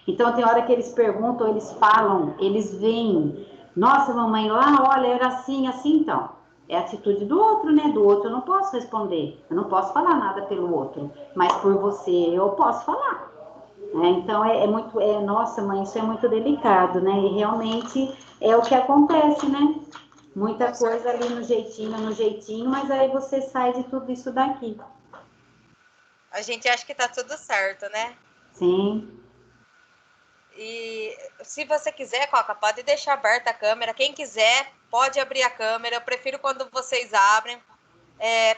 Então, tem hora que eles perguntam, eles falam, eles veem. Nossa, mamãe, lá, olha, era assim, assim, então. É a atitude do outro, né? Do outro eu não posso responder. Eu não posso falar nada pelo outro. Mas por você eu posso falar. Então, nossa, mãe, isso é muito delicado, né? E realmente é o que acontece, né? Muita coisa ali no jeitinho, mas aí você sai de tudo isso daqui. A gente acha que tá tudo certo, né? Sim. E se você quiser, Coca, pode deixar aberta a câmera. Quem quiser, pode abrir a câmera. Eu prefiro quando vocês abrem.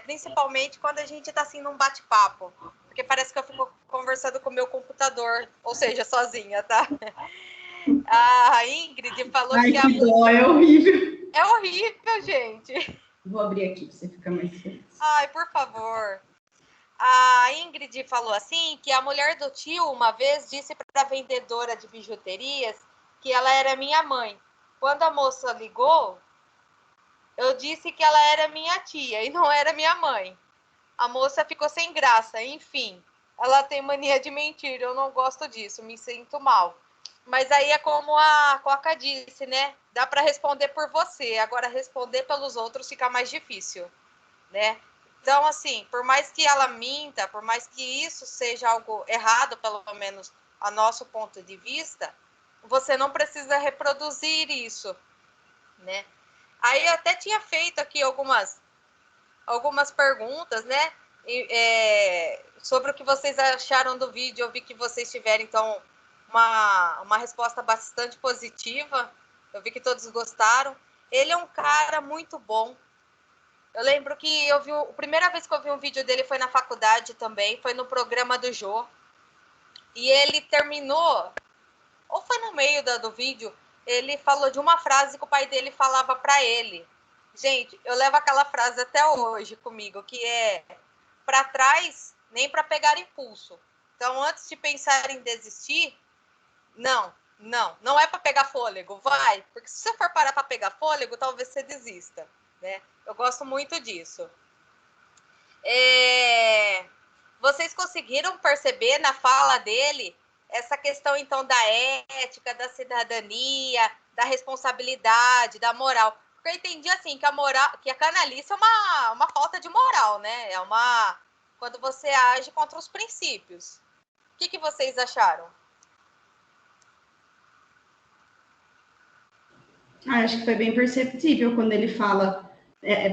Principalmente quando a gente tá assim num bate-papo. Porque parece que eu fico conversando com o meu computador. Ou seja, sozinha, tá? A Ingrid falou que a... dó, é horrível. É horrível, gente. Vou abrir aqui pra você ficar mais feliz. Ai, por favor. A Ingrid falou assim, que a mulher do tio uma vez disse para a vendedora de bijuterias que ela era minha mãe. Quando a moça ligou, eu disse que ela era minha tia e não era minha mãe. A moça ficou sem graça, enfim. Ela tem mania de mentir, eu não gosto disso, me sinto mal. Mas aí é como a Coca disse, né? Dá para responder por você, agora responder pelos outros fica mais difícil, né? Então, assim, por mais que ela minta, por mais que isso seja algo errado, pelo menos a nosso ponto de vista, você não precisa reproduzir isso, né? Aí eu até tinha feito aqui algumas perguntas, né? Sobre o que vocês acharam do vídeo. Eu vi que vocês tiveram, então, uma resposta bastante positiva. Eu vi que todos gostaram. Ele é um cara muito bom. Eu lembro que a primeira vez que eu vi um vídeo dele foi na faculdade também, foi no programa do Jô. E ele terminou, ou foi no meio do vídeo, ele falou de uma frase que o pai dele falava para ele. Gente, eu levo aquela frase até hoje comigo, que é: para trás, nem para pegar impulso. Então, antes de pensar em desistir, não é para pegar fôlego, vai. Porque se você for parar para pegar fôlego, talvez você desista, né? Eu gosto muito disso. Vocês conseguiram perceber na fala dele essa questão, então, da ética, da cidadania, da responsabilidade, da moral? Porque eu entendi, assim, que a canalice é uma falta de moral, né? quando você age contra os princípios. O que vocês acharam? Acho que foi bem perceptível quando ele fala,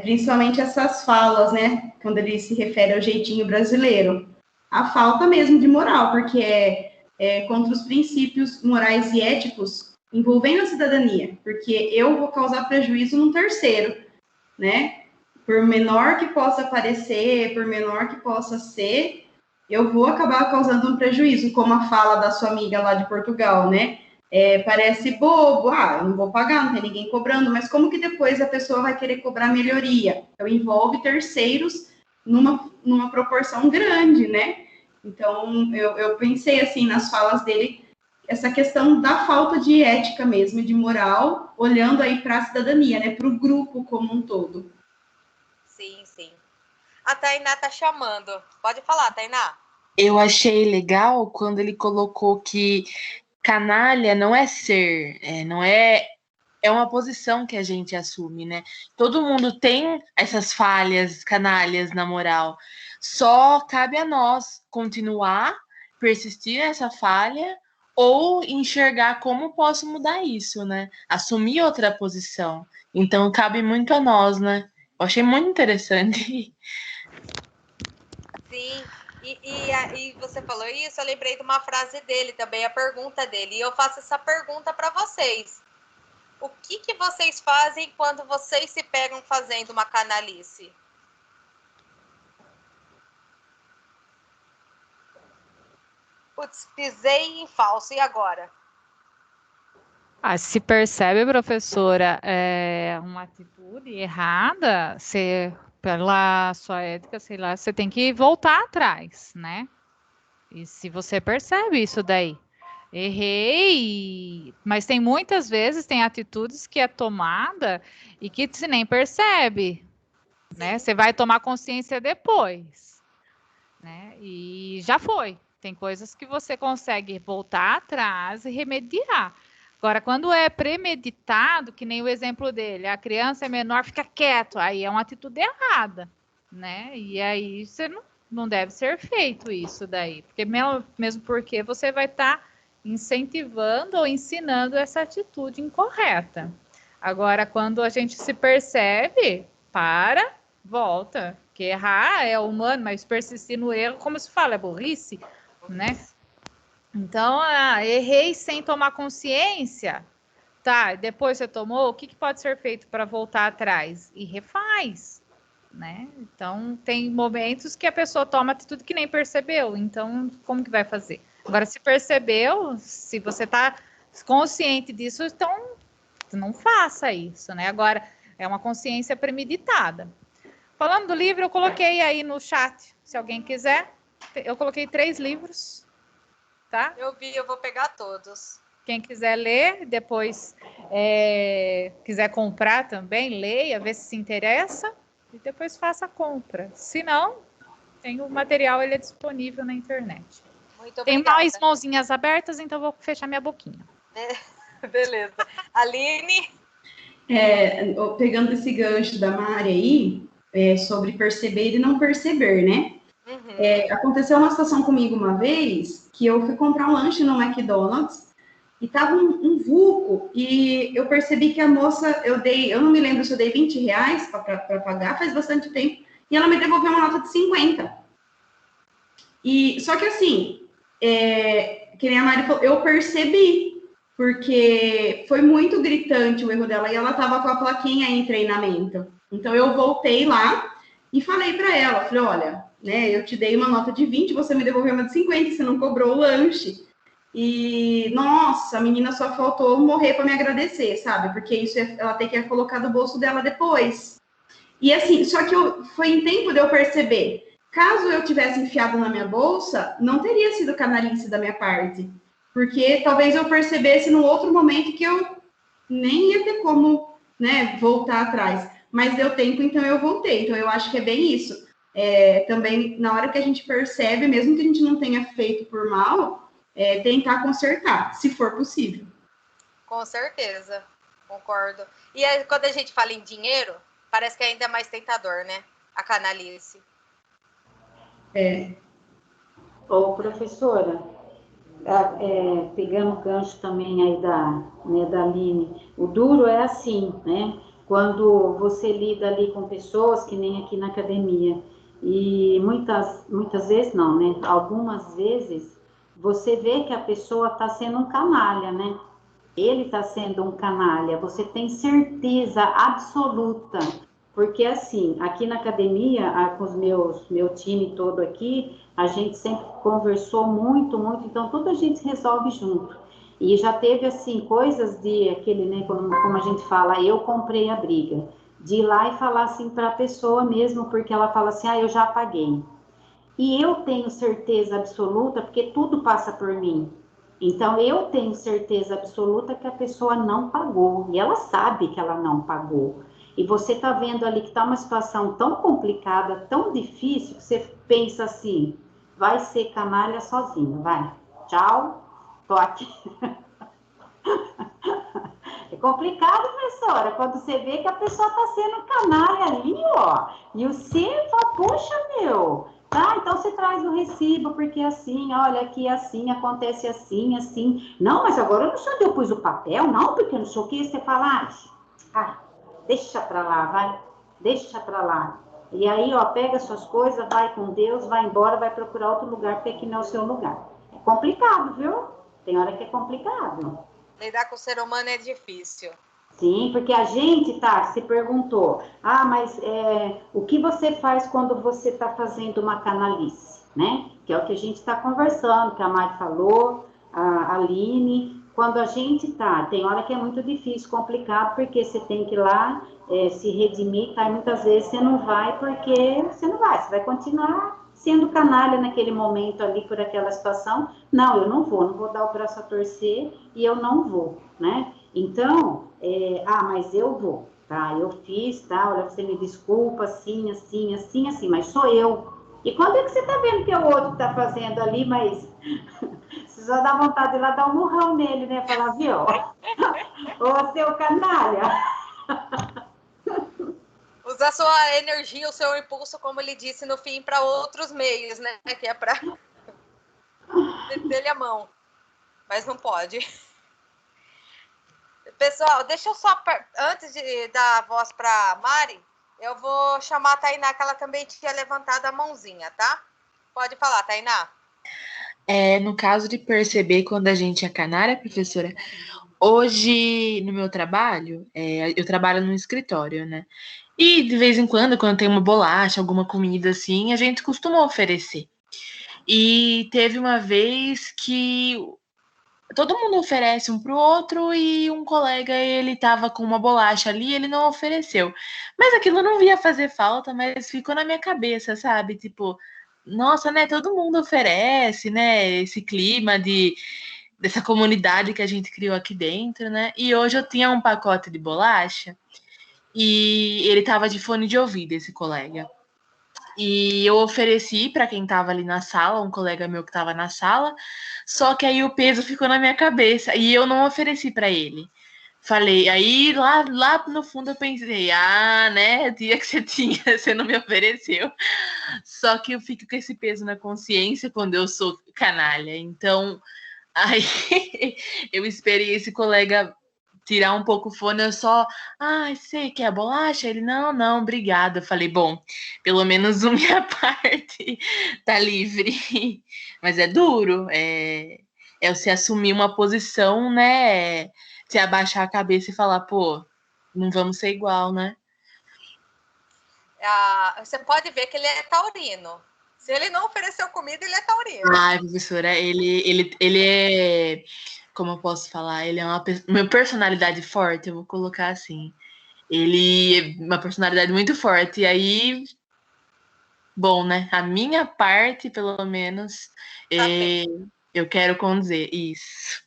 principalmente essas falas, né? Quando ele se refere ao jeitinho brasileiro. A falta mesmo de moral, porque é contra os princípios morais e éticos envolvendo a cidadania, porque eu vou causar prejuízo num terceiro, né? Por menor que possa parecer, por menor que possa ser, eu vou acabar causando um prejuízo, como a fala da sua amiga lá de Portugal, né? Parece bobo, eu não vou pagar, não tem ninguém cobrando, mas como que depois a pessoa vai querer cobrar melhoria? Então, envolve terceiros numa proporção grande, né? Então, eu pensei, assim, nas falas dele, essa questão da falta de ética mesmo, de moral, olhando aí para a cidadania, né? Para o grupo como um todo. Sim, sim. A Tainá tá chamando. Pode falar, Tainá. Eu achei legal quando ele colocou que canalha não é ser, não é uma posição que a gente assume, né? Todo mundo tem essas falhas, canalhas na moral. Só cabe a nós continuar, persistir nessa falha ou enxergar como posso mudar isso, né? Assumir outra posição. Então cabe muito a nós, né? Eu achei muito interessante. Sim. E você falou isso, eu lembrei de uma frase dele também, a pergunta dele. E eu faço essa pergunta para vocês. O que vocês fazem quando vocês se pegam fazendo uma canalice? Putz, pisei em falso, e agora? Se percebe, professora, uma atitude errada, pela sua ética, sei lá, você tem que voltar atrás, né? E se você percebe isso daí, errei, mas tem muitas vezes, tem atitudes que é tomada e que você nem percebe, né? Você vai tomar consciência depois, né? E já foi. Tem coisas que você consegue voltar atrás e remediar. Agora, quando é premeditado, que nem o exemplo dele, a criança é menor, fica quieto, aí é uma atitude errada, né? E aí você não deve ser feito isso daí, porque mesmo porque você vai estar incentivando ou ensinando essa atitude incorreta. Agora, quando a gente se percebe, volta, que errar é humano, mas persistir no erro, como se fala, é burrice, né? Então, errei sem tomar consciência, tá? Depois você tomou, o que pode ser feito para voltar atrás? E refaz, né? Então, tem momentos que a pessoa toma atitude que nem percebeu, então, como que vai fazer? Agora, se percebeu, se você está consciente disso, então, não faça isso, né? Agora, é uma consciência premeditada. Falando do livro, eu coloquei aí no chat, se alguém quiser, eu coloquei 3 livros. Tá? Eu vi, eu vou pegar todos. Quem quiser ler, depois quiser comprar também, leia, vê se interessa e depois faça a compra. Se não, tem o material, ele é disponível na internet. Muito obrigada. Tem mais mãozinhas abertas, então vou fechar minha boquinha. Beleza. Aline? Pegando esse gancho da Mari aí, sobre perceber e não perceber, né? Uhum. Aconteceu uma situação comigo uma vez que eu fui comprar um lanche no McDonald's e tava um vulco e eu percebi que a moça, eu não me lembro se eu dei R$20 para pagar, faz bastante tempo, e ela me devolveu uma nota de 50. Só que assim, que nem a Mari falou, eu percebi, porque foi muito gritante o erro dela e ela tava com a plaquinha em treinamento. Então eu voltei lá e falei para ela, falei, olha, né, eu te dei uma nota de 20, você me devolveu uma de 50, você não cobrou o lanche. E, nossa, a menina só faltou morrer para me agradecer, sabe? Porque isso ela tem que colocar do bolso dela depois. E assim, só que foi em tempo de eu perceber. Caso eu tivesse enfiado na minha bolsa, não teria sido canalice da minha parte. Porque talvez eu percebesse num outro momento que eu nem ia ter como, né, voltar atrás. Mas deu tempo, então eu voltei. Então eu acho que é bem isso. Também, na hora que a gente percebe, mesmo que a gente não tenha feito por mal, tentar consertar, se for possível. Com certeza, concordo. E aí, quando a gente fala em dinheiro, parece que ainda é mais tentador, né? A canalice. Ô, professora, pegando o gancho também aí da Aline, o duro é assim, né? Quando você lida ali com pessoas, que nem aqui na academia, e muitas vezes não, né? Algumas vezes você vê que a pessoa está sendo um canalha, né? Ele está sendo um canalha, você tem certeza absoluta, porque assim, aqui na academia, com meu time todo aqui, a gente sempre conversou muito, muito, então tudo a gente resolve junto. E já teve assim, coisas de aquele, né, como a gente fala, eu comprei a briga, de ir lá e falar assim para a pessoa mesmo, porque ela fala assim, eu já paguei. E eu tenho certeza absoluta, porque tudo passa por mim. Então, eu tenho certeza absoluta que a pessoa não pagou. E ela sabe que ela não pagou. E você está vendo ali que está uma situação tão complicada, tão difícil, que você pensa assim, vai ser canalha sozinho, vai. Tchau, tô aqui. É complicado, professora, quando você vê que a pessoa está sendo canalha ali, ó. E você fala, poxa, meu, tá? Então você traz o recibo, porque assim, olha, aqui assim, acontece assim, assim. Não, mas agora eu não sei onde eu pus o papel, não, porque não sei o que. Você fala, deixa pra lá, vai, deixa pra lá. E aí, ó, pega suas coisas, vai com Deus, vai embora, vai procurar outro lugar, porque aqui não é o seu lugar. É complicado, viu? Tem hora que é complicado. Lidar com o ser humano é difícil. Sim, porque a gente, se perguntou, mas o que você faz quando você está fazendo uma canalice, né? Que é o que a gente está conversando, que a Mari falou, a Aline, quando a gente tem hora que é muito difícil, complicado, porque você tem que ir lá se redimir, e muitas vezes você não vai, porque você não vai, você vai continuar sendo canalha naquele momento ali, por aquela situação. Não, eu não vou dar o braço a torcer e eu não vou, né? Então, mas eu vou, tá? Eu fiz, tá? Olha, você me desculpa, assim, assim, assim, assim, mas sou eu. E quando é que você tá vendo que o outro tá fazendo ali, mas você só dá vontade de ir lá dar um murrão nele, né? Falar, viu? Ô, seu canalha! Usar sua energia, o seu impulso, como ele disse no fim, para outros meios, né? Que é para meter-lhe a mão. Mas não pode. Pessoal, deixa eu só, antes de dar a voz para Mari, eu vou chamar a Tainá, que ela também tinha levantado a mãozinha, tá? Pode falar, Tainá. No caso de perceber quando a gente é canalha, professora, hoje no meu trabalho, eu trabalho no escritório, né? E de vez em quando tem uma bolacha, alguma comida assim, a gente costuma oferecer. E teve uma vez que todo mundo oferece um pro outro e um colega, ele tava com uma bolacha ali e ele não ofereceu. Mas aquilo não ia fazer falta, mas ficou na minha cabeça, sabe? Tipo, nossa, né? Todo mundo oferece, né? Esse clima dessa comunidade que a gente criou aqui dentro, né? E hoje eu tinha um pacote de bolacha e ele tava de fone de ouvido, esse colega. E eu ofereci para quem estava ali na sala, um colega meu que estava na sala, só que aí o peso ficou na minha cabeça e eu não ofereci para ele. Falei, aí lá no fundo eu pensei, né, dia que você tinha, você não me ofereceu. Só que eu fico com esse peso na consciência quando eu sou canalha. Então, aí eu esperei esse colega tirar um pouco o fone, eu só, você quer a bolacha? Ele, não, obrigada. Eu falei, bom, pelo menos a minha parte tá livre. Mas é duro, é você assumir uma posição, né? Se abaixar a cabeça e falar, pô, não vamos ser igual, né? Você pode ver que ele é taurino. Se ele não ofereceu comida, ele é taurino. Professora, ele é, como eu posso falar, ele é uma personalidade forte, eu vou colocar assim. Ele é uma personalidade muito forte. E aí, bom, né? A minha parte, pelo menos, eu quero condizer isso.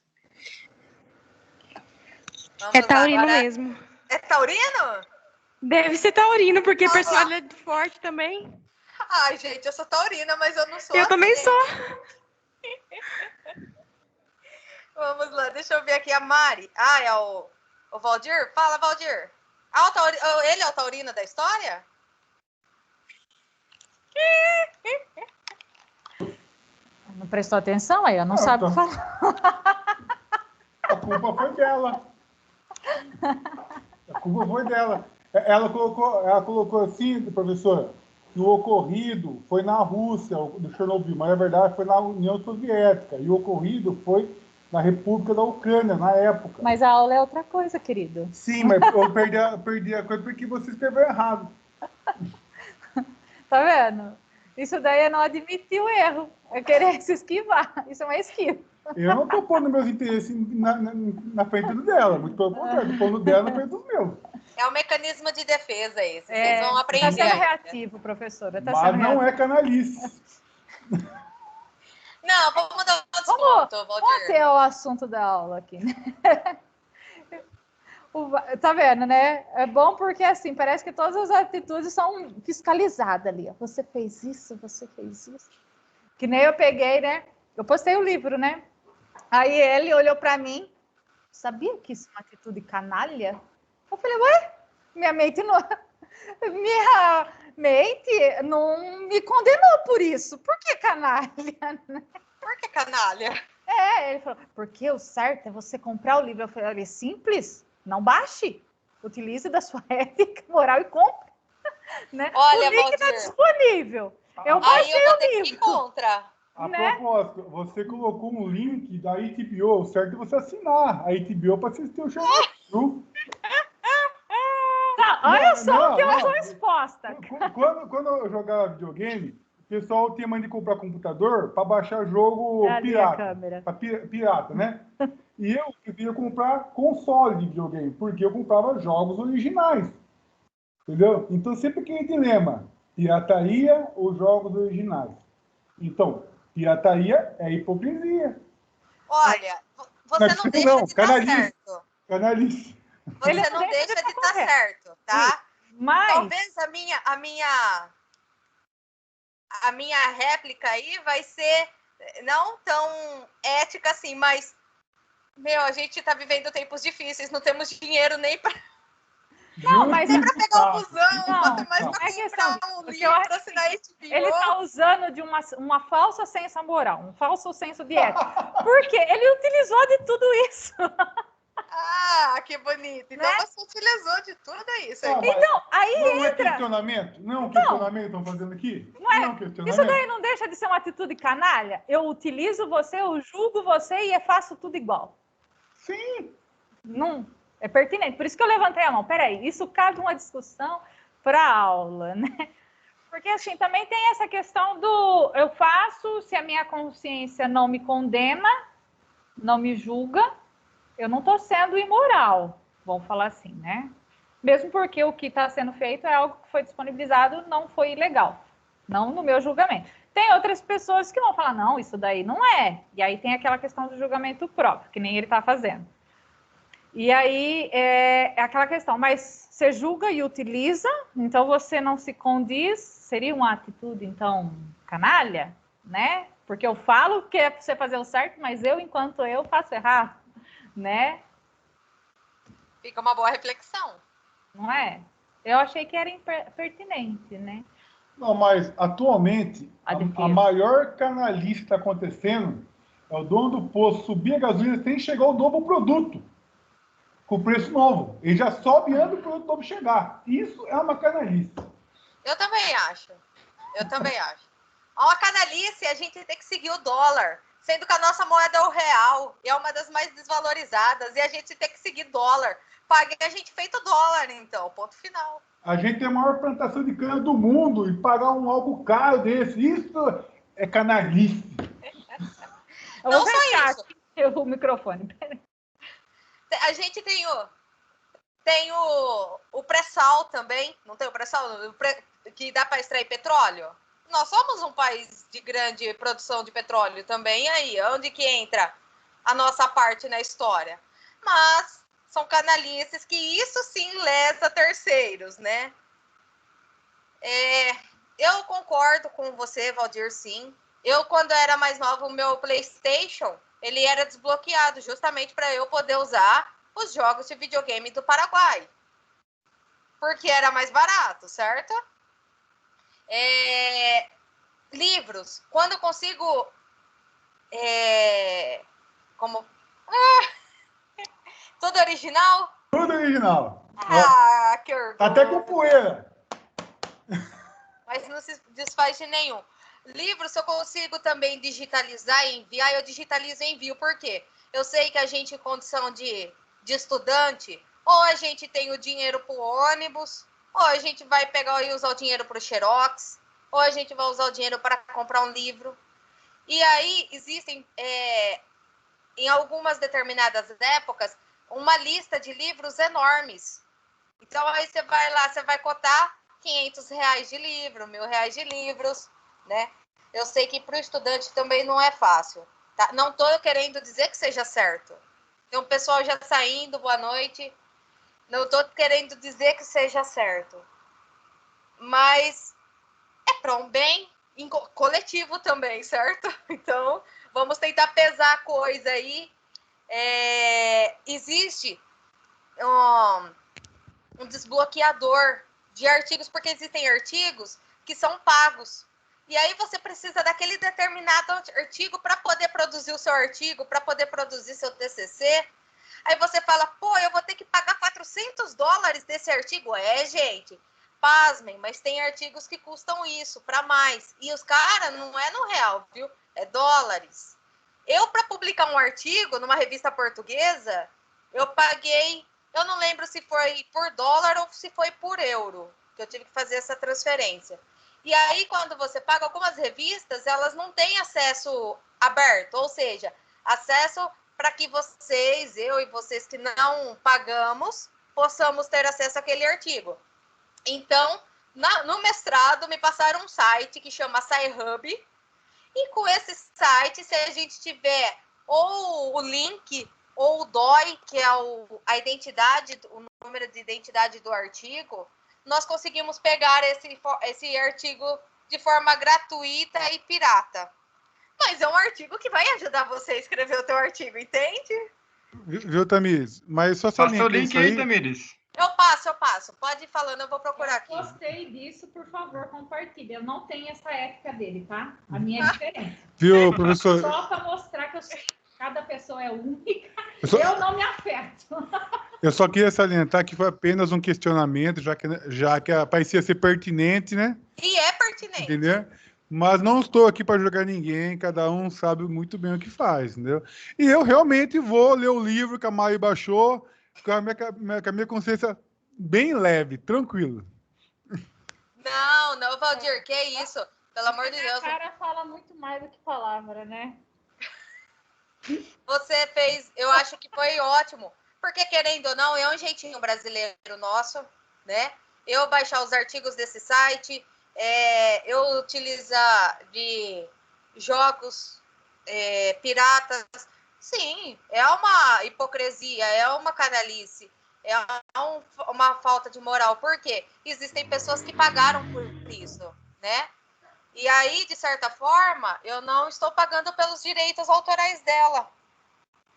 É taurino mesmo. É taurino? Deve ser taurino, porque a personalidade é forte também. Ai, gente, eu sou taurina, mas eu não sou Eu também sou. Vamos lá, deixa eu ver aqui a Mari. É o Valdir? Fala, Valdir. Ele é o taurino da história? Não prestou atenção aí, não sabe o que falar. A culpa foi dela. A culpa foi dela. Ela colocou assim, professor, que o ocorrido foi na Rússia, do Chernobyl, mas na verdade foi na União Soviética. E o ocorrido foi na República da Ucrânia, na época. Mas a aula é outra coisa, querido. Sim, mas eu perdi a coisa porque você escreveu errado. Tá vendo? Isso daí é não admitir o erro. É querer se esquivar. Isso é uma esquiva. Eu não estou pondo meus interesses na frente do dela. Muito pelo contrário, estou pondo dela na frente dos meus. É um mecanismo de defesa esse. Vocês vão aprender. Está sendo reativo, professora. Tá Mas sendo não reativo. é canalice. Não, vamos mudar o assunto, Valdir. Vamos ter o assunto da aula aqui, né? Tá vendo, né? É bom porque, assim, parece que todas as atitudes são fiscalizadas ali. Você fez isso, você fez isso. Que nem eu peguei, né? Eu postei o livro, né? Aí ele olhou para mim, sabia que isso é uma atitude canalha? Eu falei, ué? Minha mente não me condenou por isso. Por que canalha? Por que canalha? Ele falou, porque o certo é você comprar o livro. Eu falei, simples. Não baixe, utilize da sua ética moral e compre. Né? Olha, o link está disponível. Eu baixei o livro. Contra. A propósito, você colocou um link da HBO, o certo é você assinar a HBO para assistir o show. Olha só o que eu sou exposta. Quando eu jogava videogame, o pessoal tinha mania de comprar computador para baixar jogo pirata. Pirata, né? E eu queria comprar console de videogame, porque eu comprava jogos originais. Entendeu? Então, sempre aquele dilema: pirataria ou jogos originais? Então, pirataria é hipocrisia. Olha, você não deixa de estar certo. Canalice. Você não deixa de estar certo, tá? Mas... Talvez a minha réplica aí vai ser não tão ética assim, mas a gente tá vivendo tempos difíceis, não temos dinheiro nem para nem para pegar o busão, quanto mais para comprar um livro para assinar HBO. Ele tá usando de uma falsa senso moral, um falso senso de ética. Por quê? Ele utilizou de tudo isso. Ah, que bonito. Então você utilizou de tudo isso. Então, aí não entra... é questionamento? Não é um questionamento que estão fazendo aqui? Não é. Isso daí não deixa de ser uma atitude canalha? Eu utilizo você, eu julgo você e faço tudo igual. Sim. Não, é pertinente. Por isso que eu levantei a mão. Peraí, isso cabe uma discussão para a aula, né? Porque, assim, também tem essa questão do... Eu faço, se a minha consciência não me condena, não me julga, eu não estou sendo imoral, vamos falar assim, né? Mesmo porque o que está sendo feito é algo que foi disponibilizado, não foi ilegal, não no meu julgamento. Tem outras pessoas que vão falar, não, isso daí não é. E aí tem aquela questão do julgamento próprio, que nem ele está fazendo. E aí é aquela questão, mas você julga e utiliza, então você não se condiz, seria uma atitude, então, canalha, né? Porque eu falo que é para você fazer o certo, mas eu, enquanto eu, faço errado, né? Fica uma boa reflexão. Não é? Eu achei que era pertinente, né? Não, mas atualmente a maior canalice que está acontecendo é o dono do posto subir a gasolina sem chegar o novo produto com preço novo. Ele já sobe antes do produto novo chegar. Isso é uma canalice. Eu também acho. Uma canalice, a gente tem que seguir o dólar, sendo que a nossa moeda é o real, e é uma das mais desvalorizadas, e a gente tem que seguir dólar. Pague a gente feito dólar, então, ponto final. A gente tem a maior plantação de cana do mundo e pagar algo caro desse, isso é canalice. Eu vou fechar aqui o microfone. A gente tem o pré-sal também, não tem o pré-sal que dá para extrair petróleo? Nós somos um país de grande produção de petróleo também, e aí, onde que entra a nossa parte na história? Mas são canalices que isso sim lesa terceiros, né? Eu concordo com você, Valdir, sim. Eu, quando era mais nova, o meu PlayStation, ele era desbloqueado justamente para eu poder usar os jogos de videogame do Paraguai. Porque era mais barato, certo? Livros. Quando eu consigo Como... Tudo original? Tudo original. Ah, que orgulho. Tá até com poeira. Mas não se desfaz de nenhum. Livro, se eu consigo também digitalizar e enviar, eu digitalizo e envio. Por quê? Eu sei que a gente, em condição de estudante, ou a gente tem o dinheiro para o ônibus, ou a gente vai pegar e usar o dinheiro para o Xerox, ou a gente vai usar o dinheiro para comprar um livro. E aí existem, em algumas determinadas épocas, uma lista de livros enormes. Então, aí você vai lá, você vai cotar R$500 de livro, R$1.000 de livros, né? Eu sei que para o estudante também não é fácil. Tá? Não estou querendo dizer que seja certo. Tem um pessoal já saindo, boa noite. Não estou querendo dizer que seja certo. Mas é para um bem coletivo também, certo? Então, vamos tentar pesar a coisa aí. Existe um desbloqueador de artigos, porque existem artigos que são pagos. E aí você precisa daquele determinado artigo para poder produzir o seu artigo, para poder produzir seu TCC. Aí você fala, pô, eu vou ter que pagar $400 desse artigo. Gente, pasmem, mas tem artigos que custam isso, para mais. E os caras não é no real, viu? É dólares. Eu, para publicar um artigo numa revista portuguesa, eu paguei, eu não lembro se foi por dólar ou se foi por euro, que eu tive que fazer essa transferência. E aí, quando você paga, algumas revistas, elas não têm acesso aberto, ou seja, acesso para que vocês, eu e vocês que não pagamos, possamos ter acesso àquele artigo. Então, no mestrado, me passaram um site que chama SciHub, e com esse site, se a gente tiver ou o link ou o DOI, que é a identidade, o número de identidade do artigo, nós conseguimos pegar esse artigo de forma gratuita e pirata. Mas é um artigo que vai ajudar você a escrever o teu artigo, entende? Viu, Tamires? Mas só passa o link aí, Tamires. Eu passo. Pode ir falando, eu vou procurar aqui. Gostei disso, por favor, compartilhe. Eu não tenho essa ética dele, tá? A minha é diferente. Viu, professor? Só para mostrar que cada pessoa é única, eu não me afeto. Eu só queria salientar que foi apenas um questionamento, já que parecia ser pertinente, né? E é pertinente. Entendeu? Mas não estou aqui para julgar ninguém, cada um sabe muito bem o que faz, entendeu? E eu realmente vou ler o livro que a Mari baixou, com a minha consciência bem leve, tranquilo. Não, Valdir, que isso? Pelo amor de Deus. O cara fala muito mais do que palavra, né? Você fez, eu acho que foi ótimo. Porque, querendo ou não, é um jeitinho brasileiro nosso, né? Eu baixar os artigos desse site, eu utilizar de jogos piratas. Sim, é uma hipocrisia, é uma canalice, é uma falta de moral. Por quê? Existem pessoas que pagaram por isso, né? E aí, de certa forma, eu não estou pagando pelos direitos autorais dela.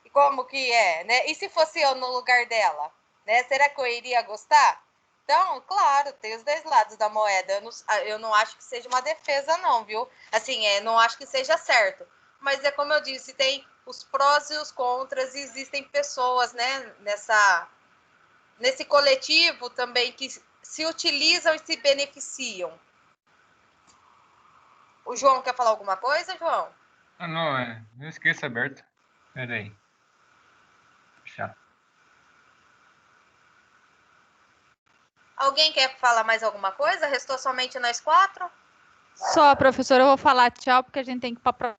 E como que é, né? E se fosse eu no lugar dela, né? Será que eu iria gostar? Então, claro, tem os dois lados da moeda. Eu não acho que seja uma defesa, não, viu? Assim, não acho que seja certo. Mas é como eu disse, tem os prós e os contras, e existem pessoas, né, nesse coletivo também que se utilizam e se beneficiam. O João quer falar alguma coisa, João? Não, não esqueça aberto. Peraí. Chato. Alguém quer falar mais alguma coisa? Restou somente nós 4? Só, professora, eu vou falar tchau, porque a gente tem que ir para